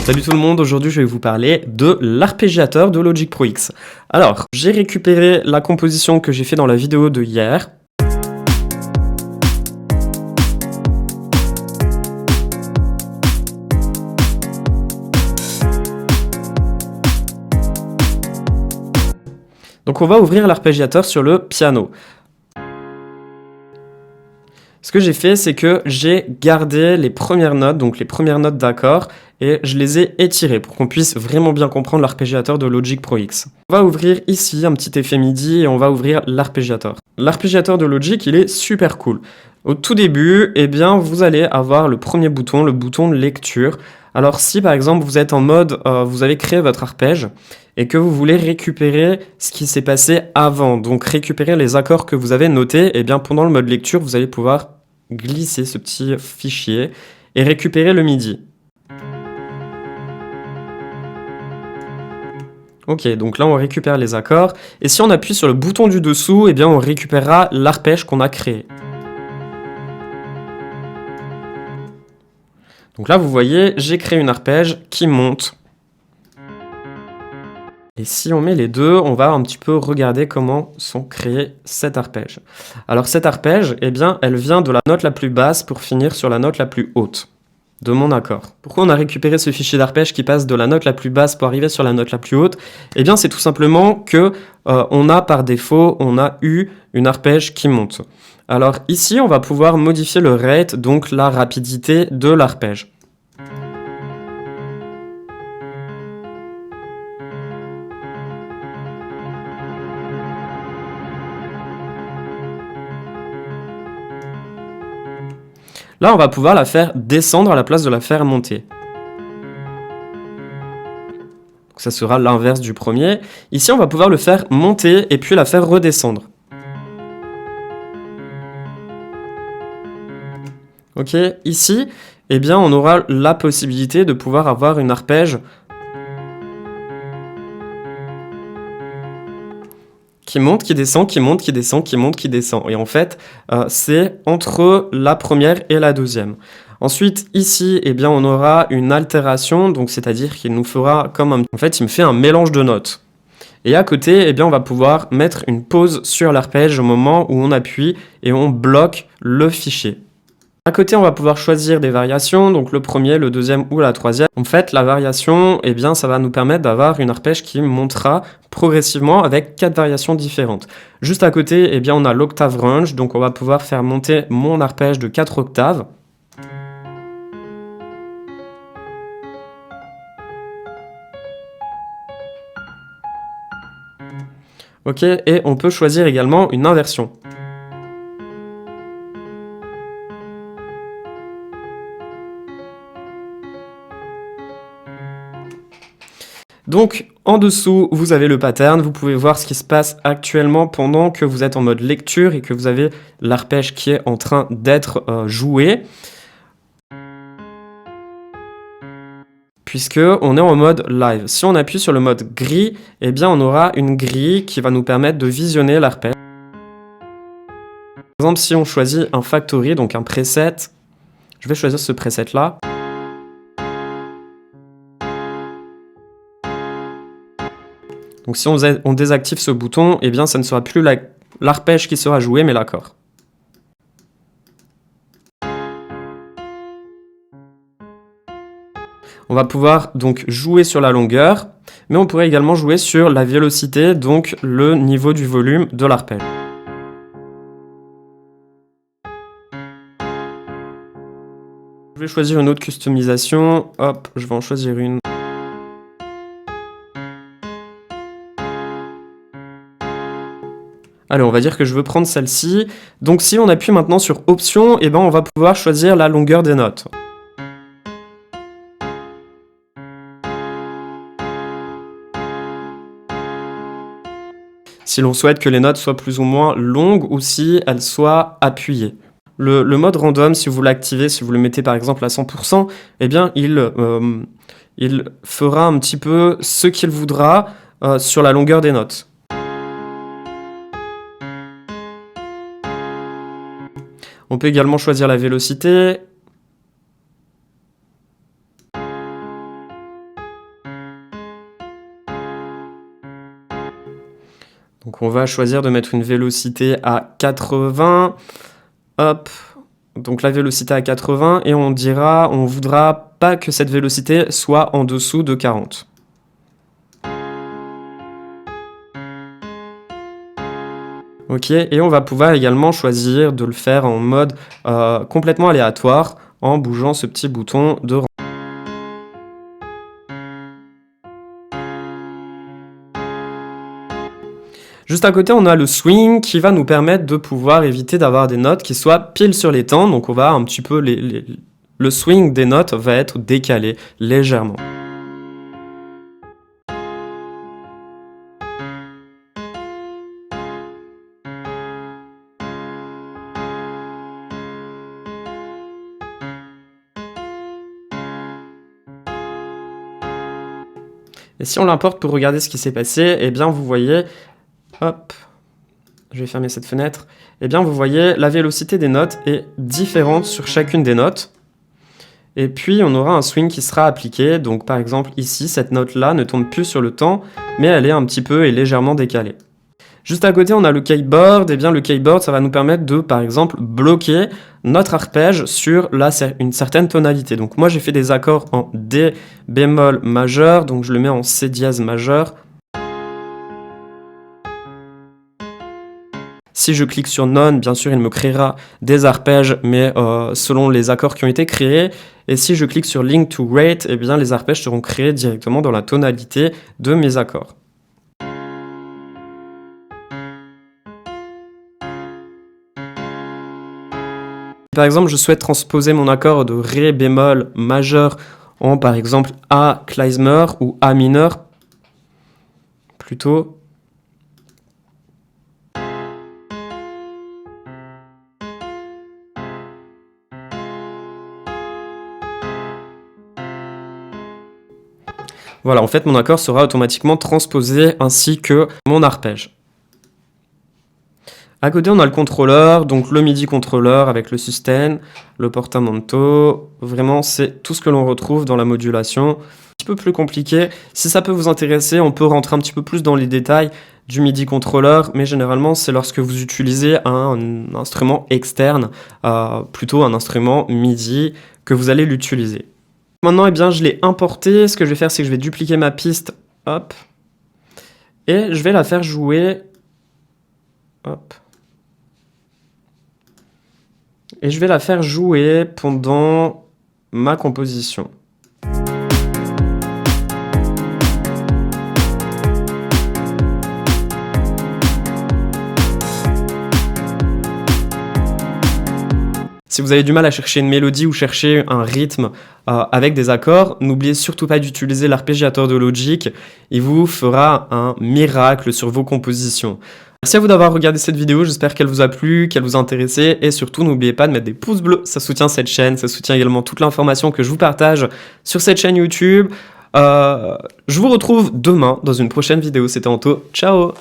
Salut tout le monde, aujourd'hui je vais vous parler de l'arpégiateur de Logic Pro X. Alors, j'ai récupéré la composition que j'ai fait dans la vidéo de hier. Donc on va ouvrir l'arpégiateur sur le piano. Ce que j'ai fait, c'est que j'ai gardé les premières notes, donc les premières notes d'accords, et je les ai étirées pour qu'on puisse vraiment bien comprendre l'arpégiateur de Logic Pro X. On va ouvrir ici un petit effet MIDI et on va ouvrir l'arpégiateur. L'arpégiateur de Logic, il est super cool. Au tout début, eh bien, vous allez avoir le premier bouton, le bouton lecture. Alors si par exemple vous êtes en mode, vous avez créé votre arpège et que vous voulez récupérer ce qui s'est passé avant, donc récupérer les accords que vous avez notés, eh bien pendant le mode lecture, vous allez pouvoir glisser ce petit fichier et récupérer le MIDI. Ok, donc là on récupère les accords, et si on appuie sur le bouton du dessous, eh bien on récupérera l'arpège qu'on a créé. Donc là vous voyez, j'ai créé une arpège qui monte. Et si on met les deux, on va un petit peu regarder comment sont créés cet arpège. Alors cet arpège, eh bien, elle vient de la note la plus basse pour finir sur la note la plus haute de mon accord. Pourquoi on a récupéré ce fichier d'arpège qui passe de la note la plus basse pour arriver sur la note la plus haute? Eh bien, c'est tout simplement que on a par défaut, on a eu une arpège qui monte. Alors ici, on va pouvoir modifier le rate, donc la rapidité de l'arpège. Là, on va pouvoir la faire descendre à la place de la faire monter. Donc ça sera l'inverse du premier. Ici, on va pouvoir le faire monter et puis la faire redescendre. Ok, ici, eh bien, on aura la possibilité de pouvoir avoir une arpège qui monte, qui descend, qui monte, qui descend, qui monte, qui descend. Et en fait, c'est entre la première et la deuxième. Ensuite, ici, eh bien, on aura une altération, donc c'est-à-dire qu'il nous fera comme un... En fait, il me fait un mélange de notes. Et à côté, eh bien, on va pouvoir mettre une pause sur l'arpège au moment où on appuie et on bloque le fichier. À côté, on va pouvoir choisir des variations, donc le premier, le deuxième ou la troisième. En fait, la variation, eh bien, ça va nous permettre d'avoir une arpège qui montera progressivement avec 4 variations différentes. Juste à côté, eh bien, on a l'octave range, donc on va pouvoir faire monter mon arpège de 4 octaves. Ok, et on peut choisir également une inversion. Donc, en dessous, vous avez le pattern. Vous pouvez voir ce qui se passe actuellement pendant que vous êtes en mode lecture et que vous avez l'arpège qui est en train d'être joué. Puisque on est en mode live. Si on appuie sur le mode gris, eh bien, on aura une grille qui va nous permettre de visionner l'arpège. Par exemple, si on choisit un factory, donc un preset, je vais choisir ce preset-là. Donc si on désactive ce bouton, eh bien ça ne sera plus l'arpège qui sera joué, mais l'accord. On va pouvoir donc jouer sur la longueur, mais on pourrait également jouer sur la vélocité, donc le niveau du volume de l'arpège. Je vais choisir une autre customisation. Hop, je vais en choisir une. Allez, on va dire que je veux prendre celle-ci. Donc si on appuie maintenant sur Options, eh ben, on va pouvoir choisir la longueur des notes. Si l'on souhaite que les notes soient plus ou moins longues ou si elles soient appuyées. Le mode random, si vous l'activez, si vous le mettez par exemple à 100%, eh bien il fera un petit peu ce qu'il voudra sur la longueur des notes. On peut également choisir la vélocité. Donc on va choisir de mettre une vélocité à 80. Hop. Donc la vélocité à 80 et on voudra pas que cette vélocité soit en dessous de 40. Ok, et on va pouvoir également choisir de le faire en mode complètement aléatoire en bougeant ce petit bouton de rang. Juste à côté, on a le swing qui va nous permettre de pouvoir éviter d'avoir des notes qui soient pile sur les temps. Donc on va un petit peu le swing des notes va être décalé légèrement. Et si on l'importe pour regarder ce qui s'est passé, eh bien vous voyez, hop, je vais fermer cette fenêtre, eh bien vous voyez la vélocité des notes est différente sur chacune des notes. Et puis on aura un swing qui sera appliqué, donc par exemple ici, cette note-là ne tombe plus sur le temps, mais elle est un petit peu et légèrement décalée. Juste à côté, on a le keyboard. Et bien, le keyboard, ça va nous permettre de, par exemple, bloquer notre arpège sur une certaine tonalité. Donc, moi, j'ai fait des accords en D bémol majeur. Donc, je le mets en C dièse majeur. Si je clique sur None, bien sûr, il me créera des arpèges, mais selon les accords qui ont été créés. Et si je clique sur Link to Rate, eh bien, les arpèges seront créés directement dans la tonalité de mes accords. Par exemple, je souhaite transposer mon accord de Ré bémol majeur en, par exemple, A klezmer ou A mineur, plutôt. Voilà, en fait, mon accord sera automatiquement transposé ainsi que mon arpège. À côté, on a le contrôleur, donc le MIDI contrôleur avec le sustain, le portamento. Vraiment, c'est tout ce que l'on retrouve dans la modulation. Un petit peu plus compliqué. Si ça peut vous intéresser, on peut rentrer un petit peu plus dans les détails du MIDI contrôleur, mais généralement, c'est lorsque vous utilisez un instrument externe, plutôt un instrument MIDI, que vous allez l'utiliser. Maintenant, eh bien, je l'ai importé. Ce que je vais faire, c'est que je vais dupliquer ma piste. Hop. Et je vais la faire jouer. Hop. Et je vais la faire jouer pendant ma composition. Si vous avez du mal à chercher une mélodie ou chercher un rythme avec des accords, n'oubliez surtout pas d'utiliser l'arpégiateur de Logic. Il vous fera un miracle sur vos compositions. Merci à vous d'avoir regardé cette vidéo, j'espère qu'elle vous a plu, qu'elle vous a intéressé, et surtout n'oubliez pas de mettre des pouces bleus, ça soutient cette chaîne, ça soutient également toute l'information que je vous partage sur cette chaîne YouTube. Je vous retrouve demain dans une prochaine vidéo, c'était Anto, ciao!